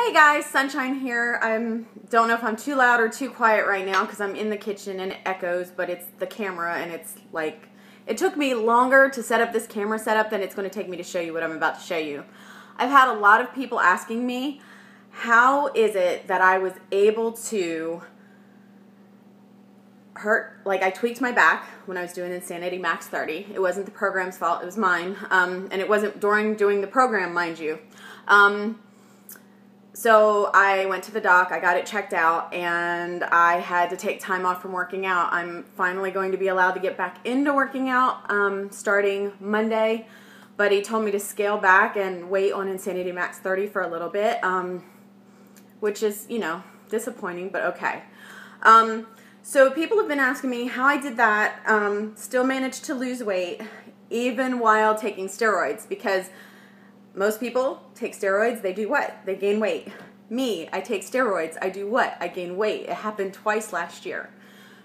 Hey guys, Sunshine here. Don't know if I'm too loud or too quiet right now because I'm in the kitchen and it echoes, but it's the camera and it's like, it took me longer to set up this camera setup than it's going to take me to show you what I'm about to show you. I've had a lot of people asking me, how is it that I was able to I tweaked my back when I was doing Insanity Max 30. It wasn't the program's fault, it was mine. And it wasn't during doing the program, mind you. So I went to the doc, I got it checked out, and I had to take time off from working out. I'm finally going to be allowed to get back into working out starting Monday, but he told me to scale back and wait on Insanity Max 30 for a little bit, which is, you know, disappointing, but okay. So people have been asking me how I did that, still managed to lose weight, even while taking steroids, because most people take steroids, they do what? They gain weight. Me, I take steroids, I do what? I gain weight. It happened twice last year.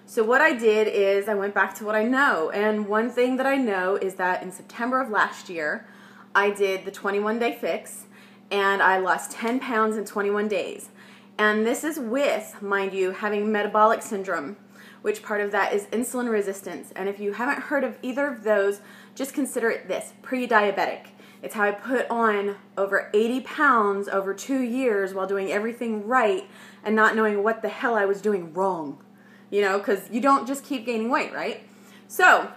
So what I did is I went back to what I know, and one thing that I know is that in September of last year, I did the 21-day fix, and I lost 10 pounds in 21 days. And this is with, mind you, having metabolic syndrome, which part of that is insulin resistance. And if you haven't heard of either of those, just consider it this, pre-diabetic. It's how I put on over 80 pounds over 2 years while doing everything right and not knowing what the hell I was doing wrong. You know, because you don't just keep gaining weight, right? So,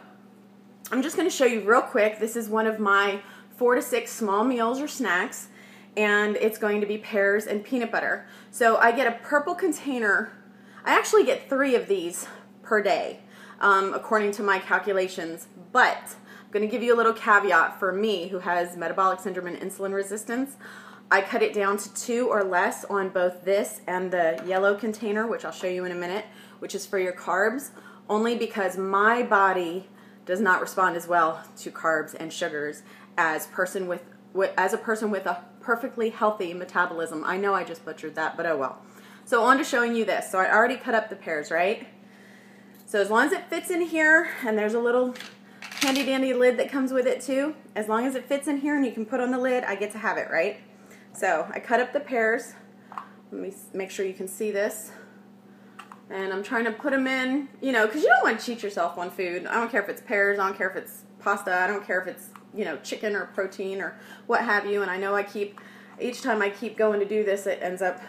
I'm just going to show you real quick. This is one of my 4 to 6 small meals or snacks, and it's going to be pears and peanut butter. So I get a purple container. I actually get 3 of these per day, according to my calculations, but I'm going to give you a little caveat for me who has metabolic syndrome and insulin resistance. I cut it down to 2 or less on both this and the yellow container, which I'll show you in a minute, which is for your carbs, only because my body does not respond as well to carbs and sugars as a person with a perfectly healthy metabolism. I know I just butchered that, but oh well. So on to showing you this. So I already cut up the pears, right? So as long as it fits in here, and there's a little handy dandy lid that comes with it too, as long as it fits in here and you can put on the lid, I get to have it, right? So I cut up the pears. Let me make sure you can see this. And I'm trying to put them in, you know, because you don't want to cheat yourself on food. I don't care if it's pears, I don't care if it's pasta, I don't care if it's, you know, chicken or protein or what have you. And I know each time I keep going to do this, it ends up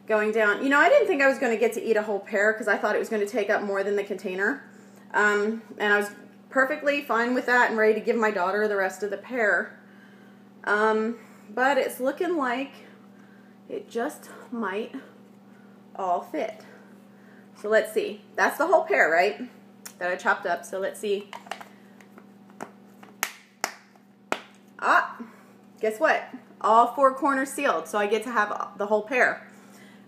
going down. You know, I didn't think I was going to get to eat a whole pear because I thought it was going to take up more than the container. And I was perfectly fine with that and ready to give my daughter the rest of the pear. But it's looking like it just might all fit. So let's see. That's the whole pear, right? That I chopped up. So let's see. Ah, guess what? All 4 corners sealed. So I get to have the whole pear,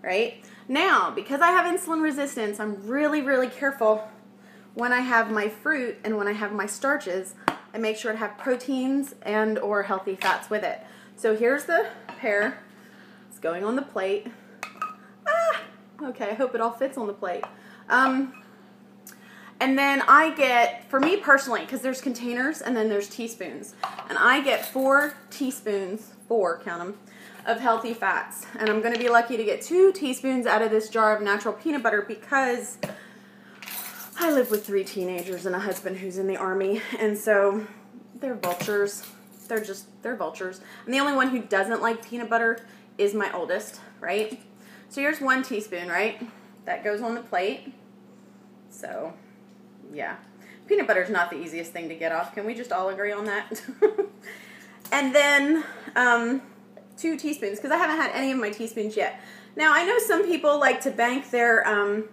right? Now, because I have insulin resistance, I'm really, really careful when I have my fruit and when I have my starches. I make sure to have proteins and or healthy fats with it. So here's the pear. It's going on the plate. Ah, okay, I hope it all fits on the plate. And then I get, for me personally, because there's containers and then there's teaspoons, and I get 4 teaspoons, 4, count them, of healthy fats. And I'm going to be lucky to get 2 teaspoons out of this jar of natural peanut butter because I live with 3 teenagers and a husband who's in the Army, and so they're vultures. They're vultures. And the only one who doesn't like peanut butter is my oldest, right? So here's 1 teaspoon, right? That goes on the plate. So, yeah. Peanut butter is not the easiest thing to get off. Can we just all agree on that? And then 2 teaspoons, because I haven't had any of my teaspoons yet. Now, I know some people like to bank their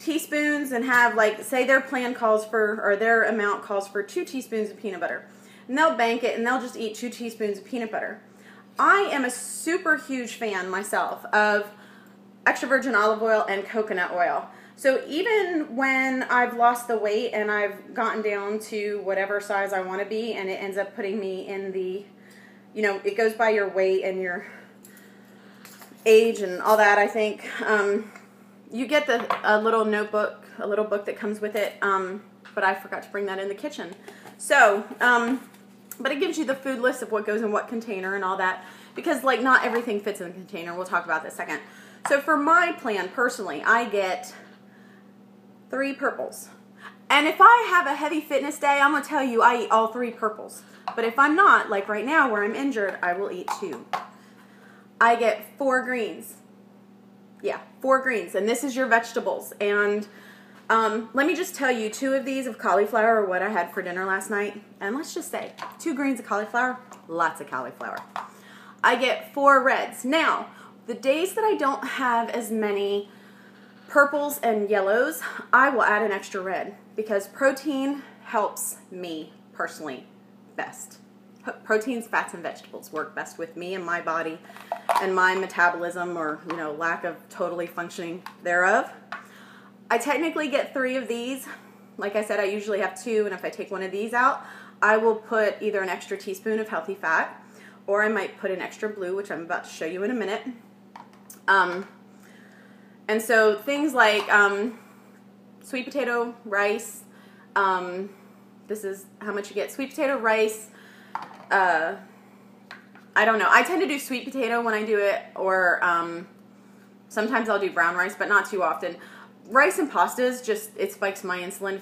teaspoons and have, like, say their plan calls for, or their amount calls for 2 teaspoons of peanut butter. And they'll bank it and they'll just eat 2 teaspoons of peanut butter. I am a super huge fan myself of extra virgin olive oil and coconut oil. So even when I've lost the weight and I've gotten down to whatever size I want to be, and it ends up putting me in the, you know, it goes by your weight and your age and all that, I think. You get a little notebook, a little book that comes with it, but I forgot to bring that in the kitchen. So, but it gives you the food list of what goes in what container and all that. because like not everything fits in the container. We'll talk about that in a second. So for my plan personally, I get 3 purples. And if I have a heavy fitness day, I'm going to tell you I eat all 3 purples. But if I'm not, like right now where I'm injured, I will eat 2. I get 4 greens. Yeah, 4 greens. And this is your vegetables. And let me just tell you, 2 of these of cauliflower are what I had for dinner last night. And let's just say 2 greens of cauliflower, lots of cauliflower. I get 4 reds. Now, the days that I don't have as many purples and yellows, I will add an extra red because protein helps me personally best. Proteins, fats, and vegetables work best with me and my body and my metabolism, or lack of totally functioning thereof. I technically get 3 of these. Like I said, I usually have 2, and if I take one of these out, I will put either an extra teaspoon of healthy fat, or I might put an extra blue, which I'm about to show you in a minute. And so things like sweet potato, rice, this is how much you get. Sweet potato, rice, I don't know. I tend to do sweet potato when I do it, or sometimes I'll do brown rice, but not too often. Rice and pastas, it spikes my insulin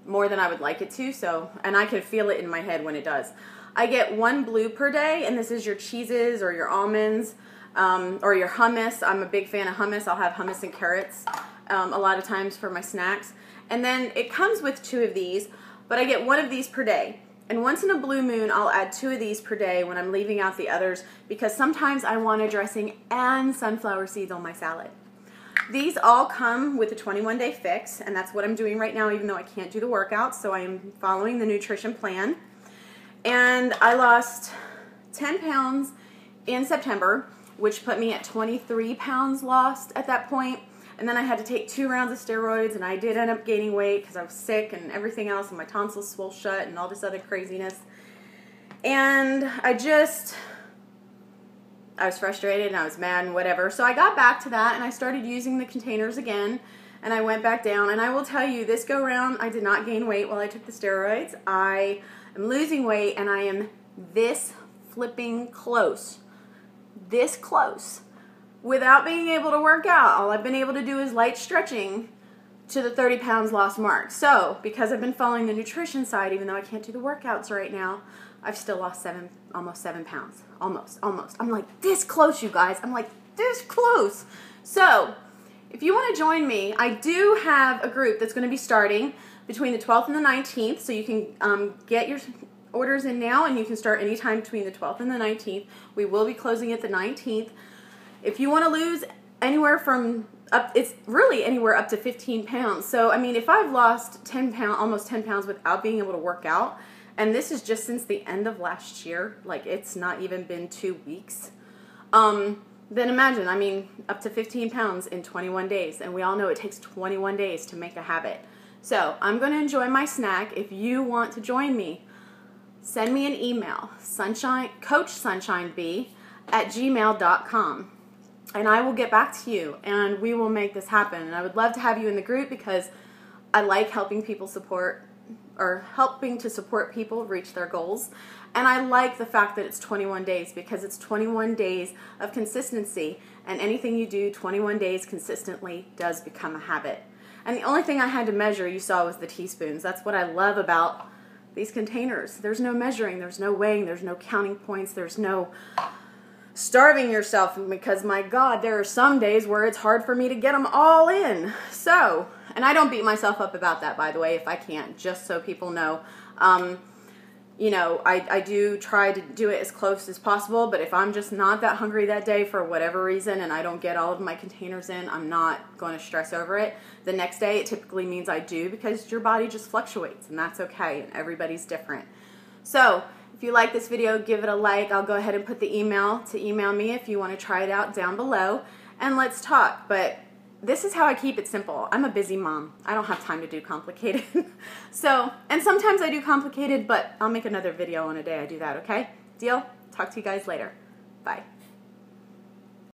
more than I would like it to, and I can feel it in my head when it does. I get 1 blue per day, and this is your cheeses or your almonds, or your hummus. I'm a big fan of hummus. I'll have hummus and carrots a lot of times for my snacks. And then it comes with 2 of these, but I get 1 of these per day. And once in a blue moon, I'll add 2 of these per day when I'm leaving out the others, because sometimes I want a dressing and sunflower seeds on my salad. These all come with a 21-day fix, and that's what I'm doing right now, even though I can't do the workout, so I am following the nutrition plan. And I lost 10 pounds in September, which put me at 23 pounds lost at that point. And then I had to take 2 rounds of steroids, and I did end up gaining weight because I was sick and everything else, and my tonsils swole shut and all this other craziness. And I was frustrated and I was mad and whatever. So I got back to that, and I started using the containers again, and I went back down. And I will tell you, this go round, I did not gain weight while I took the steroids. I am losing weight, and I am this flipping close. This close. Without being able to work out. All I've been able to do is light stretching to the 30 pounds lost mark. So, because I've been following the nutrition side, even though I can't do the workouts right now, I've still lost almost 7 pounds. Almost. I'm like this close, you guys. I'm like this close. So, if you want to join me, I do have a group that's going to be starting between the 12th and the 19th, so you can get your orders in now, and you can start anytime between the 12th and the 19th. We will be closing at the 19th. If you want to lose anywhere from it's really anywhere up to 15 pounds. So, I mean, if I've lost 10 pounds, almost 10 pounds without being able to work out, and this is just since the end of last year, like it's not even been 2 weeks, then imagine, I mean, up to 15 pounds in 21 days. And we all know it takes 21 days to make a habit. So, I'm going to enjoy my snack. If you want to join me, send me an email, coachsunshineb@gmail.com. And I will get back to you, and we will make this happen. And I would love to have you in the group because I like helping people helping to support people reach their goals. And I like the fact that it's 21 days because it's 21 days of consistency. And anything you do 21 days consistently does become a habit. And the only thing I had to measure, you saw, was the teaspoons. That's what I love about these containers. There's no measuring, there's no weighing, there's no counting points, there's no starving yourself, because my God, there are some days where it's hard for me to get them all in. So, and I don't beat myself up about that, by the way, if I can't, just so people know. I do try to do it as close as possible, but if I'm just not that hungry that day for whatever reason and I don't get all of my containers in, I'm not going to stress over it. The next day, it typically means I do, because your body just fluctuates, and that's okay, and everybody's different. So, if you like this video, give it a like. I'll go ahead and put the email to email me if you want to try it out down below, and let's talk. But this is how I keep it simple. I'm a busy mom. I don't have time to do complicated. And sometimes I do complicated, but I'll make another video on a day I do that, okay? Deal? Talk to you guys later. Bye.